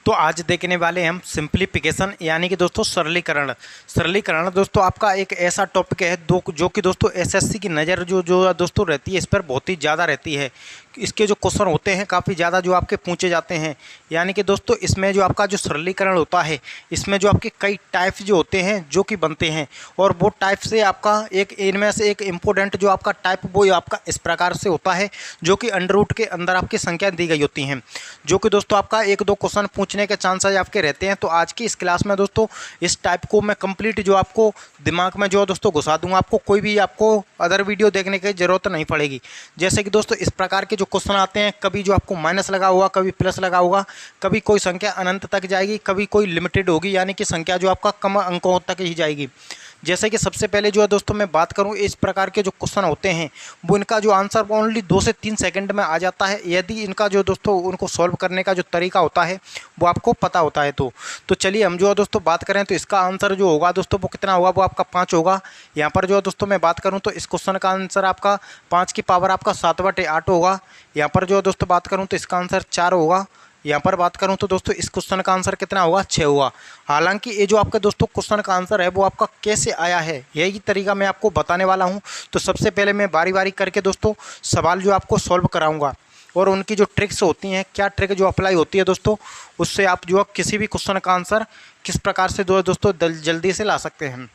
तो आज देखने वाले हैं हम सिंप्लीफिकेशन यानी कि दोस्तों सरलीकरण दोस्तों आपका एक ऐसा टॉपिक है जो कि दोस्तों एसएससी की नज़र जो दोस्तों रहती है इस पर बहुत ही ज़्यादा रहती है। इसके जो क्वेश्चन होते हैं काफ़ी ज़्यादा जो आपके पूछे जाते हैं, यानी कि दोस्तों इसमें जो आपका जो सरलीकरण होता है इसमें जो आपके कई टाइप्स जो होते हैं जो कि बनते हैं, और वो टाइप से आपका एक इनमें से एक इम्पोर्टेंट जो आपका टाइप वो आपका इस प्रकार से होता है जो कि अंडर रूट के अंदर आपकी संख्या दी गई होती हैं, जो कि दोस्तों आपका एक दो क्वेश्चन पूछने के चांसेस आपके रहते हैं। तो आज की इस क्लास में दोस्तों इस टाइप को मैं कंप्लीट जो आपको दिमाग में जो दोस्तों घुसा दूंगा, आपको कोई भी आपको अदर वीडियो देखने की ज़रूरत नहीं पड़ेगी। जैसे कि दोस्तों इस प्रकार के जो क्वेश्चन आते हैं, कभी जो आपको माइनस लगा होगा, कभी प्लस लगा होगा, कभी कोई संख्या अनंत तक जाएगी, कभी कोई लिमिटेड होगी यानी कि संख्या जो आपका कम अंकों तक ही जाएगी। जैसे कि सबसे पहले जो है दोस्तों मैं बात करूं, इस प्रकार के जो क्वेश्चन होते हैं वो इनका जो आंसर ओनली 2 से 3 सेकंड में आ जाता है, यदि इनका जो दोस्तों उनको सॉल्व करने का जो तरीका होता है वो आपको पता होता है। तो चलिए हम जो है दोस्तों बात करें तो इसका आंसर जो होगा दोस्तों वो कितना होगा, वो आपका 5 होगा। यहाँ पर जो है दोस्तों मैं बात करूँ तो इस क्वेश्चन का आंसर आपका 5 की पावर आपका 7/8 होगा। यहाँ पर जो है दोस्तों बात करूँ तो इसका आंसर 4 होगा। यहाँ पर बात करूँ तो दोस्तों इस क्वेश्चन का आंसर कितना होगा, 6 होगा। हालांकि ये जो आपका दोस्तों क्वेश्चन का आंसर है वो आपका कैसे आया है यही तरीका मैं आपको बताने वाला हूँ। तो सबसे पहले मैं बारी बारी करके दोस्तों सवाल जो आपको सॉल्व कराऊंगा और उनकी जो ट्रिक्स होती हैं, क्या ट्रिक जो अप्लाई होती है दोस्तों, उससे आप जो किसी भी क्वेश्चन का आंसर किस प्रकार से दोस्तों जल्दी से ला सकते हैं।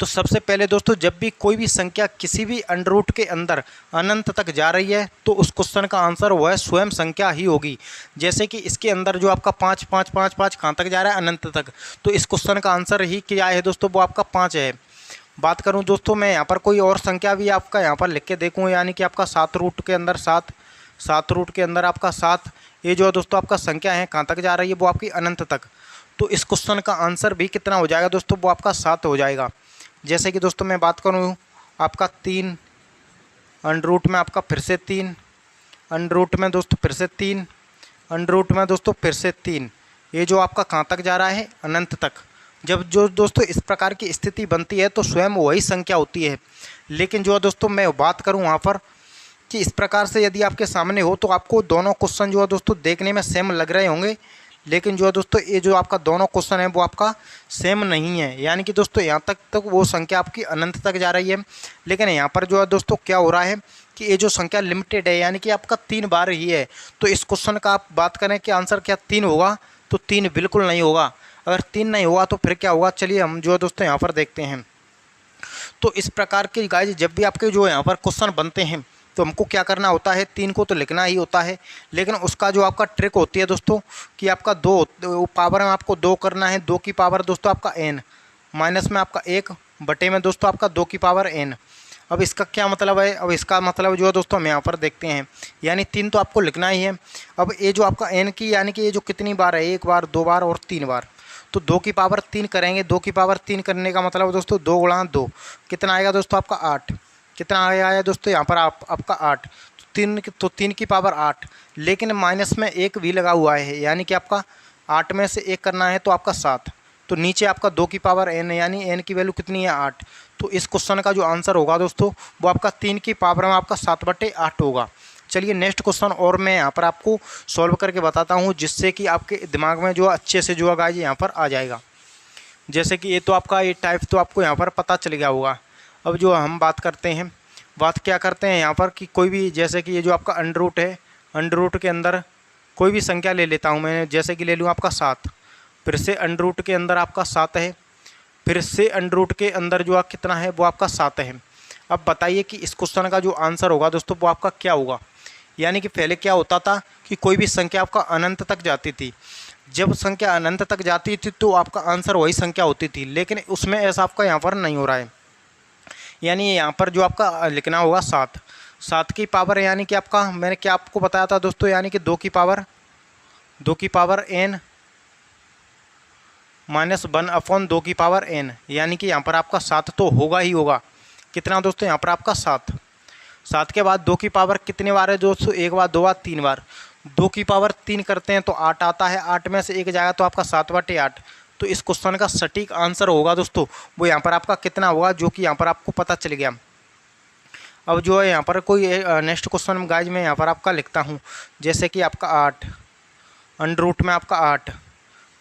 तो सबसे पहले दोस्तों जब भी कोई भी संख्या किसी भी अंडर रूट के अंदर अनंत तक जा रही है तो उस क्वेश्चन का आंसर वह स्वयं संख्या ही होगी। जैसे कि इसके अंदर जो आपका 5 5 5 5 कहाँ तक जा रहा है, अनंत तक, तो इस क्वेश्चन का आंसर ही क्या है दोस्तों, वो आपका 5 है। बात करूं दोस्तों मैं यहाँ पर कोई और संख्या भी आपका यहाँ पर लिख के देखूँ, यानी कि आपका 7 रूट के अंदर 7 रूट के अंदर आपका 7, ये जो दोस्तों आपका संख्या है कहाँ तक जा रही है, वो आपकी अनंत तक। तो इस क्वेश्चन का आंसर भी कितना हो जाएगा दोस्तों, वो आपका 7 हो जाएगा। जैसे कि दोस्तों मैं बात करूं आपका 3 अंडर रूट में आपका फिर से 3 अंडर रूट में दोस्तों फिर से 3 अंडर रूट में दोस्तों फिर से 3, ये जो आपका कहाँ तक जा रहा है, अनंत तक। जब जो दोस्तों इस प्रकार की स्थिति बनती है तो स्वयं वही संख्या होती है। लेकिन जो दोस्तों मैं बात करूं वहाँ पर कि इस प्रकार से यदि आपके सामने हो तो आपको दोनों क्वेश्चन जो है दोस्तों देखने में सेम लग रहे होंगे, लेकिन जो है दोस्तों ये जो आपका दोनों क्वेश्चन है वो आपका सेम नहीं है। यानी कि दोस्तों यहाँ तक वो संख्या आपकी अनंत तक जा रही है, लेकिन यहाँ पर जो है दोस्तों क्या हो रहा है कि ये जो संख्या लिमिटेड है, यानी कि आपका 3 बार ही है। तो इस क्वेश्चन का आप बात करें कि आंसर क्या 3 होगा, तो 3 बिल्कुल नहीं होगा। अगर 3 नहीं होगा तो फिर क्या होगा, चलिए हम जो है दोस्तों यहाँ पर देखते हैं। तो इस प्रकार के गाइस जब भी आपके जो यहाँ पर क्वेश्चन बनते हैं तो हमको क्या करना होता है, 3 को तो लिखना ही होता है, लेकिन उसका जो आपका ट्रिक होती है दोस्तों कि आपका 2 पावर में आपको 2 करना है, 2 की पावर दोस्तों आपका n, माइनस में आपका 1 बटे में दोस्तों आपका 2 की पावर n। अब इसका क्या मतलब है, अब इसका मतलब जो है दोस्तों हम यहाँ पर देखते हैं, यानी 3 तो आपको लिखना ही है। अब ये जो आपका n की यानी कि ये जो कितनी बार है, 1 बार 2 बार और 3 बार, तो 2 की पावर 3 करेंगे। 2 की पावर 3 करने का मतलब दोस्तों 2 गुणा 2 कितना आएगा दोस्तों आपका 8। कितना आया दोस्तों यहाँ पर आपका 8, तो 3 की पावर 8, लेकिन माइनस में 1 भी लगा हुआ है, यानी कि आपका 8 में से 1 करना है तो आपका 7। तो नीचे आपका 2 की पावर n, यानी n की वैल्यू कितनी है 8। तो इस क्वेश्चन का जो आंसर होगा दोस्तों वो आपका 3 की पावर में आपका 7/8 होगा। चलिए नेक्स्ट क्वेश्चन और मैं यहाँ पर आपको सॉल्व करके बताता हूँ, जिससे कि आपके दिमाग में जो अच्छे से जो गाइस यहाँ पर आ जाएगा। जैसे कि ये तो आपका ये टाइप तो आपको यहाँ पर पता चल गया होगा। अब जो हम बात करते हैं, बात क्या करते हैं यहाँ पर कि कोई भी, जैसे कि ये जो आपका अंडर रूट है, अंडर रूट के अंदर कोई भी संख्या ले लेता हूँ मैं, जैसे कि ले लूँ आपका 7, फिर से अंडर रूट के अंदर आपका 7 है, फिर से अंडर रूट के अंदर जो आप कितना है वो आपका 7 है। अब बताइए कि इस क्वेश्चन का जो आंसर होगा दोस्तों वो आपका क्या होगा। यानी कि पहले क्या होता था कि कोई भी संख्या आपका अनंत तक जाती थी, जब संख्या अनंत तक जाती थी तो आपका आंसर वही संख्या होती थी, लेकिन उसमें ऐसा आपका यहाँ पर नहीं हो रहा है। यानी यहाँ पर जो आपका लिखना होगा 7 की पावर, यानी कि आपका मैंने क्या आपको बताया था दोस्तों, यानी कि 2 की पावर n माइनस 1/2 की पावर n, यानी कि यहाँ पर आपका 7 तो होगा ही होगा। कितना दोस्तों यहाँ पर आपका 7 के बाद 2 की पावर कितने बार है दोस्तों, 1 बार 2 बार 3 बार। 2 की पावर 3 करते हैं तो 8 आता है, 8 में से 1 जाएगा तो आपका 7/8। तो इस क्वेश्चन का सटीक आंसर होगा दोस्तों वो यहाँ पर आपका कितना होगा, जो कि यहाँ पर आपको पता चल गया। अब जो है यहाँ पर कोई नेक्स्ट क्वेश्चन गाइज मैं यहाँ पर आपका लिखता हूँ, जैसे कि आपका 8, अंडर रूट में आपका 8,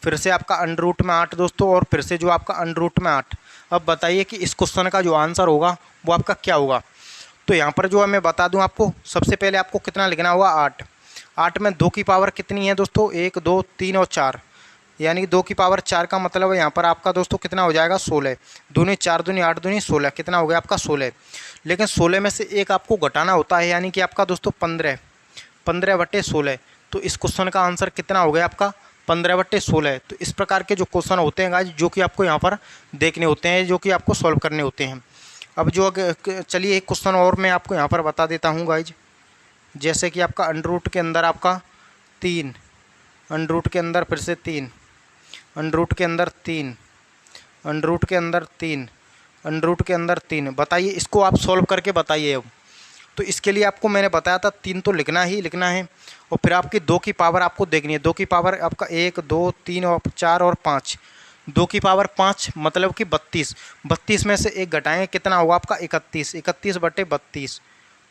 फिर से आपका अंडर रूट में 8 दोस्तों, और फिर से जो आपका अंडर रूट में 8। अब बताइए कि इस क्वेश्चन का जो आंसर होगा वो आपका क्या होगा। तो यहाँ पर जो है मैं बता दूँ आपको, सबसे पहले आपको कितना लिखना होगा 8। 8 में 2 की पावर कितनी है दोस्तों, 1 2 3 और 4, यानी कि 2 की पावर 4 का मतलब है यहाँ पर आपका दोस्तों कितना हो जाएगा 16। दूनी 4 दूनी 8 दूनी 16, कितना हो गया आपका 16। लेकिन 16 में से एक आपको घटाना होता है, यानी कि आपका दोस्तों 15, 15/16। तो इस क्वेश्चन का आंसर कितना हो गया आपका 15/16। तो इस प्रकार के जो क्वेश्चन होते हैं गाइज, जो कि आपको यहाँ पर देखने होते हैं, जो कि आपको सॉल्व करने होते हैं। अब जो चलिए एक क्वेश्चन और मैं आपको यहाँ पर बता देता हूँ गाइज। जैसे कि आपका अंडर रूट के अंदर आपका 3, अंडर रूट के अंदर फिर से 3, अंडर रूट के अंदर 3, अंडर रूट के अंदर 3, अंडर रूट के अंदर 3। बताइए इसको आप सॉल्व करके बताइए। अब तो इसके लिए आपको मैंने बताया था 3 तो लिखना ही लिखना है, और फिर आपकी 2 की पावर आपको देखनी है। 2 की पावर आपका 1 2 3 और 4 और 5, 2 की पावर 5 मतलब कि 32। 32 में से एक घटाएंगे, कितना होगा आपका 31, 31/32।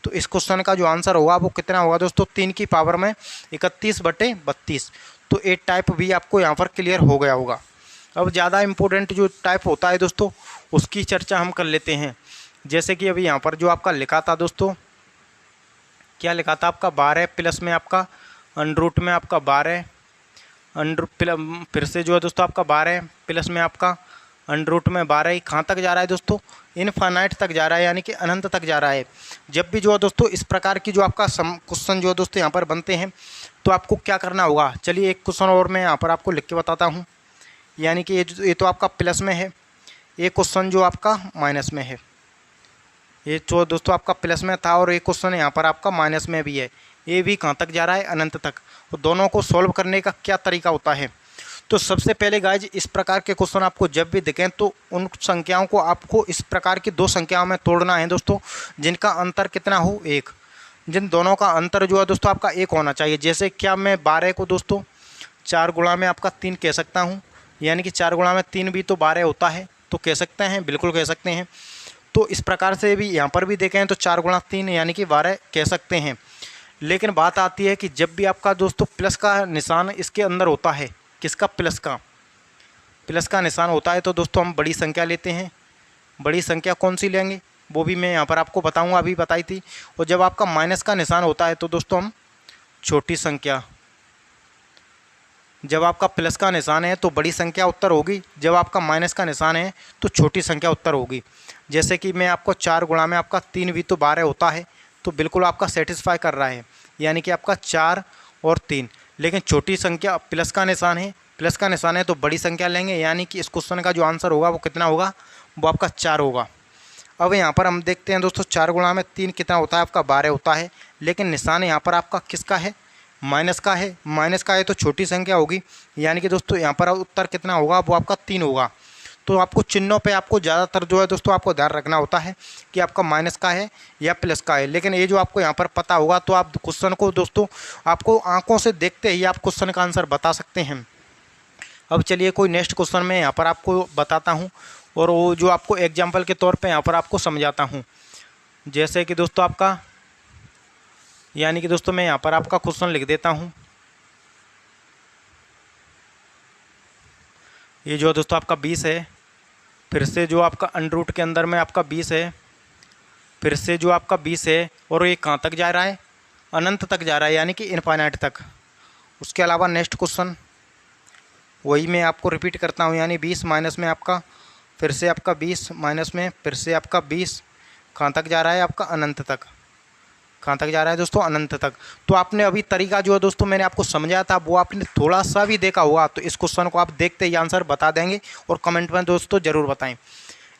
तो इस क्वेश्चन का जो आंसर होगा वो कितना होगा दोस्तों 3 की पावर में 31/32। तो 8 टाइप भी आपको यहाँ पर क्लियर हो गया होगा। अब ज़्यादा इम्पोर्टेंट जो टाइप होता है दोस्तों, उसकी चर्चा हम कर लेते हैं। जैसे कि अभी यहाँ पर जो आपका लिखा था दोस्तों, क्या लिखा था आपका 12 प्लस में आपका अंडर रूट में आपका 12, अंडर फिर से जो है दोस्तों आपका 12 प्लस में आपका अंडर रूट में 12 ही कहाँ तक जा रहा है दोस्तों, इनफाइनाइट तक जा रहा है, यानी कि अनंत तक जा रहा है। जब भी जो है दोस्तों इस प्रकार की जो आपका क्वेश्चन जो है दोस्तों यहाँ पर बनते हैं, तो आपको क्या करना होगा। चलिए एक क्वेश्चन और मैं यहाँ पर आपको लिख के बताता हूँ। यानी कि ये तो आपका प्लस में है, ये क्वेश्चन जो आपका माइनस में है। ये जो दोस्तों आपका प्लस में था, और एक क्वेश्चन यहाँ पर आपका माइनस में भी है। ये भी कहाँ तक जा रहा है, अनंत तक। तो दोनों को सॉल्व करने का क्या तरीका होता है। तो सबसे पहले गाइज इस प्रकार के क्वेश्चन आपको जब भी दिखें, तो उन संख्याओं को आपको इस प्रकार की 2 संख्याओं में तोड़ना है दोस्तों, जिनका अंतर कितना हो 1। जिन दोनों का अंतर जो है दोस्तों आपका 1 होना चाहिए। जैसे क्या मैं 12 को दोस्तों 4 गुणा में आपका 3 कह सकता हूँ, यानी कि 4 गुणा में 3 भी तो 12 होता है, तो कह सकते हैं, बिल्कुल कह सकते हैं। तो इस प्रकार से भी यहाँ पर भी देखें तो 4 गुणा 3 यानी कि 12 कह सकते हैं। लेकिन बात आती है कि जब भी आपका दोस्तों प्लस का निशान इसके अंदर होता है, किसका, प्लस का निशान होता है, तो दोस्तों हम बड़ी संख्या लेते हैं। बड़ी संख्या कौन सी लेंगे वो भी मैं यहाँ पर आपको बताऊँगा, अभी बताई थी। और जब आपका माइनस का निशान होता है तो दोस्तों हम छोटी संख्या, जब आपका प्लस का निशान है तो बड़ी संख्या उत्तर होगी, जब आपका माइनस का निशान है तो छोटी संख्या उत्तर होगी। जैसे कि मैं आपको 4 गुणा में आपका 3 भी तो 12 होता है, तो बिल्कुल आपका सेटिस्फाई कर रहा है, यानी कि आपका 4 और 3। लेकिन छोटी संख्या प्लस का निशान है, तो बड़ी संख्या लेंगे, यानी कि इस क्वेश्चन का जो आंसर होगा वो कितना होगा, वो आपका 4 होगा। अब यहाँ पर हम देखते हैं दोस्तों 4 गुणा में 3 कितना होता है, आपका 12 होता है। लेकिन निशान यहाँ पर आपका किसका है, माइनस का है। माइनस का है तो छोटी संख्या होगी, यानी कि दोस्तों यहाँ पर उत्तर कितना होगा, वो आपका 3 होगा। तो आपको चिन्हों पे आपको ज़्यादातर जो है दोस्तों आपको ध्यान रखना होता है कि आपका माइनस का है या प्लस का है। लेकिन ये जो आपको यहाँ पर पता होगा, तो आप क्वेश्चन को दोस्तों आपको आंखों से देखते ही आप क्वेश्चन का आंसर बता सकते हैं। अब चलिए कोई नेक्स्ट क्वेश्चन मैं यहाँ पर आपको बताता हूँ, और वो जो आपको एग्जाम्पल के तौर पर यहाँ पर आपको समझाता हूँ। जैसे कि दोस्तों आपका, यानी कि दोस्तों मैं यहाँ पर आपका क्वेश्चन लिख देता हूँ। ये जो दोस्तों आपका 20 है, फिर से जो आपका अंडर रूट के अंदर में आपका 20 है, फिर से जो आपका 20 है, और ये कहाँ तक जा रहा है, अनंत तक जा रहा है, यानी कि इनफाइनाइट तक। उसके अलावा नेक्स्ट क्वेश्चन वही मैं आपको रिपीट करता हूँ, यानी 20 माइनस में आपका, फिर से आपका 20 माइनस में, फिर से आपका 20 कहाँ तक जा रहा है, आपका अनंत तक। कहाँ तक जा रहा है दोस्तों, अनंत तक। तो आपने अभी तरीका जो है दोस्तों मैंने आपको समझाया था, वो आपने थोड़ा सा भी देखा होगा, तो इस क्वेश्चन को आप देखते ही आंसर बता देंगे, और कमेंट में दोस्तों ज़रूर बताएं।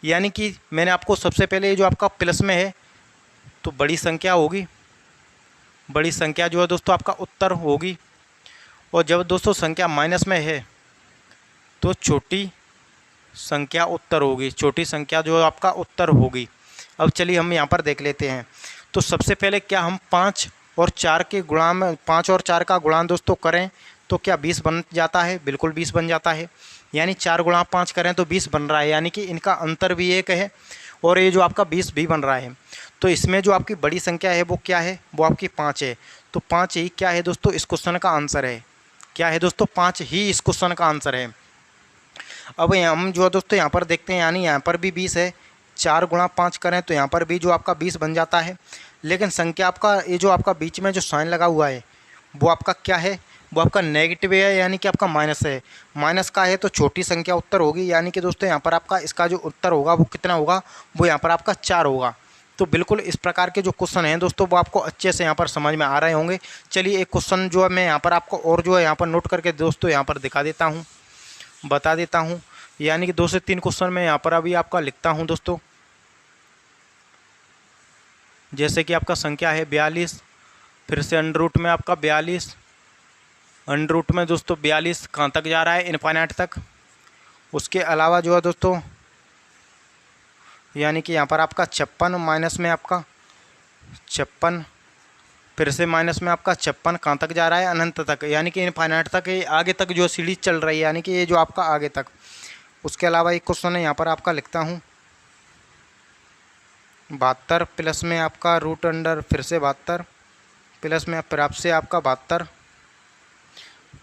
यानी कि मैंने आपको सबसे पहले जो आपका प्लस में है तो बड़ी संख्या होगी, बड़ी संख्या जो है दोस्तों आपका उत्तर होगी। और जब दोस्तों संख्या माइनस में है तो छोटी संख्या उत्तर होगी, छोटी संख्या जो आपका उत्तर होगी। अब चलिए हम यहाँ पर देख लेते हैं। तो सबसे पहले क्या हम 5 और 4 के गुणा में, 5 और 4 का गुणा दोस्तों करें तो क्या 20 बन जाता है, बिल्कुल 20 बन जाता है। यानी 4 गुणा 5 करें तो 20 बन रहा है, यानी कि इनका अंतर भी 1 है, और ये जो आपका 20 भी बन रहा है। तो इसमें जो आपकी बड़ी संख्या है वो क्या है, वो आपकी 5 है। तो 5 ही क्या है दोस्तों, इस क्वेश्चन का आंसर है। क्या है दोस्तों, 5 ही इस क्वेश्चन का आंसर है। अब हम जो है दोस्तों यहाँ पर देखते हैं, यानी यहाँ पर भी 20 है, 4 गुणा 5 करें तो यहाँ पर भी जो आपका 20 बन जाता है। लेकिन संख्या आपका ये जो आपका बीच में जो साइन लगा हुआ है वो आपका क्या है, वो आपका नेगेटिव है, यानी कि आपका माइनस है। माइनस का है तो छोटी संख्या उत्तर होगी, यानी कि दोस्तों यहाँ पर आपका इसका जो उत्तर होगा वो कितना होगा, वो यहाँ पर आपका 4 होगा। तो बिल्कुल इस प्रकार के जो क्वेश्चन हैं दोस्तों वो आपको अच्छे से यहाँ पर समझ में आ रहे होंगे। चलिए एक क्वेश्चन जो है मैं यहाँ पर आपको और जो है यहाँ पर नोट करके दोस्तों यहाँ पर दिखा देता हूँ, बता देता हूँ। यानी कि 2 से 3 क्वेश्चन मैं यहाँ पर अभी आपका लिखता हूँ दोस्तों। जैसे कि आपका संख्या है 42, फिर से अंडर रूट में आपका 42, अंडर रूट में दोस्तों 42 कहाँ तक जा रहा है, इनफाइनाइट तक। उसके अलावा जो है दोस्तों यानी कि यहाँ पर आपका 56 माइनस में आपका 56, फिर से माइनस में आपका 56 कहाँ तक जा रहा है, अनंत तक, यानी कि इनफाइनाइट तक, ये आगे तक जो सीरीज चल रही है, यानी कि ये जो आपका आगे तक। उसके अलावा एक क्वेश्चन है यहाँ पर आपका लिखता हूँ 72 प्लस में आपका रूट अंडर फिर से 72 प्लस में फिर आपसे आपका 72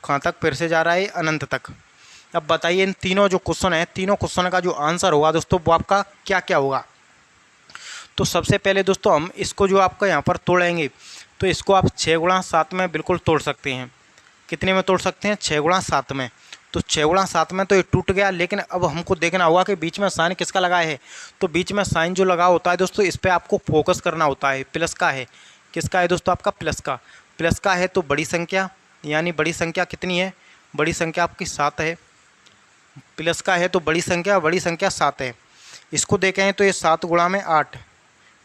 कहाँ तक फिर से जा रहा है, अनंत तक। अब बताइए इन तीनों जो क्वेश्चन है, तीनों क्वेश्चन का जो आंसर होगा दोस्तों वो आपका क्या क्या होगा। तो सबसे पहले दोस्तों हम इसको जो आपका यहाँ पर तोड़ेंगे, तो इसको आप 6 गुणा 7 में बिल्कुल तोड़ सकते हैं। कितने में तोड़ सकते हैं, 6 गुणा 7 में। तो 6 गुणा 7 में तो ये टूट गया, लेकिन अब हमको देखना होगा कि बीच में साइन किसका लगा है। तो बीच में साइन जो लगा होता है दोस्तों इस पर आपको फोकस करना होता है, प्लस का है। किसका है दोस्तों, आपका प्लस का। प्लस का है तो बड़ी संख्या, यानी बड़ी संख्या कितनी है, बड़ी संख्या आपकी 7 है। प्लस का है तो बड़ी संख्या 7 है। इसको देखें तो ये 7 गुणा में 8,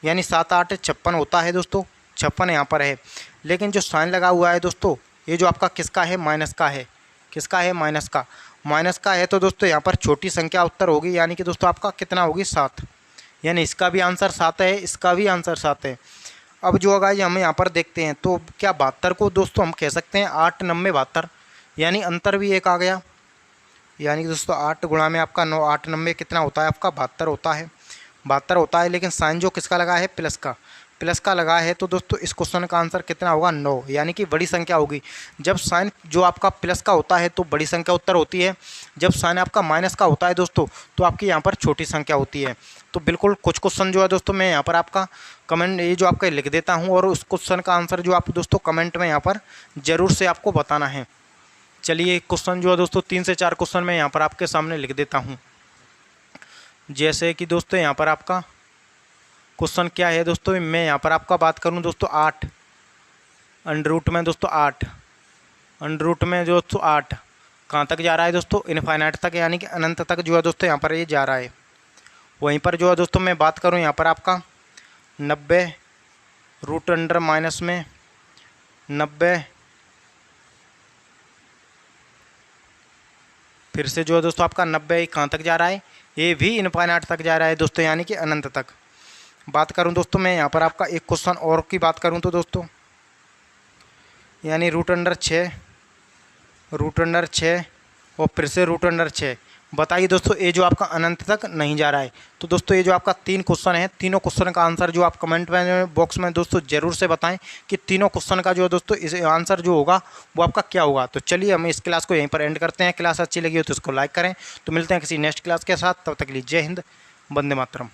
यानी 7 8 56 होता है दोस्तों, 56 यहाँ पर है। लेकिन जो साइन लगा हुआ है दोस्तों ये जो आपका किसका है, माइनस का है। किसका है, माइनस का। माइनस का है तो दोस्तों यहाँ पर छोटी संख्या उत्तर होगी, यानी कि दोस्तों आपका कितना होगी, 7। यानी इसका भी आंसर 7 है, इसका भी आंसर 7 है। अब जो होगा ये हम यहाँ पर देखते हैं, तो क्या 72 को दोस्तों हम कह सकते हैं 8 9 72, यानी अंतर भी एक आ गया। यानी कि दोस्तों 8 गुणा में आपका 9, 8 9 कितना होता है आपका, 72 होता है। 72 होता है, लेकिन साइन जो किसका लगा है, प्लस का। प्लस का लगा है तो दोस्तों इस क्वेश्चन का आंसर कितना होगा, 9, यानी कि बड़ी संख्या होगी। जब साइन जो आपका प्लस का होता है तो बड़ी संख्या उत्तर होती है, जब साइन आपका माइनस का होता है दोस्तों तो आपकी यहाँ पर छोटी संख्या होती है। तो बिल्कुल कुछ क्वेश्चन जो है दोस्तों मैं यहाँ पर आपका कमेंट ये जो आपका लिख देता हूँ, और उस क्वेश्चन का आंसर जो आप दोस्तों कमेंट में यहाँ पर ज़रूर से आपको बताना है। चलिए क्वेश्चन जो है दोस्तों 3 से 4 क्वेश्चन मैं यहाँ पर आपके सामने लिख देता हूँ। जैसे कि दोस्तों यहाँ पर आपका क्वेश्चन क्या है दोस्तों, मैं यहाँ पर आपका बात करूँ दोस्तों 8 अंडर रूट में दोस्तों 8 अंडर रूट में जो दोस्तों 8 कहाँ तक जा रहा है दोस्तों, इनफाइनाइट तक, यानी कि अनंत तक जो है दोस्तों यहाँ पर ये जा रहा है। वहीं पर जो है दोस्तों मैं बात करूँ यहाँ पर आपका 90 रूट अंडर माइनस में 90, फिर से जो है दोस्तों आपका 90 कहाँ तक जा रहा है, ये भी इनफाइनाइट तक जा रहा है दोस्तों, यानी कि अनंत तक। बात करूं दोस्तों मैं यहाँ पर आपका एक क्वेश्चन और की बात करूं तो दोस्तों यानी रूट अंडर 6 और फिर से रूट अंडर 6। बताइए दोस्तों ये जो आपका अनंत तक नहीं जा रहा है। तो दोस्तों ये जो आपका 3 क्वेश्चन है, तीनों क्वेश्चन का आंसर जो आप कमेंट में बॉक्स में दोस्तों ज़रूर से बताएं कि तीनों क्वेश्चन का जो है दोस्तों इस आंसर जो होगा वो आपका क्या होगा। तो चलिए हम इस क्लास को यहीं पर एंड करते हैं। क्लास अच्छी लगी हो तो इसको लाइक करें। तो मिलते हैं किसी नेक्स्ट क्लास के साथ, तब तक के लिए जय हिंद, वंदे मातरम।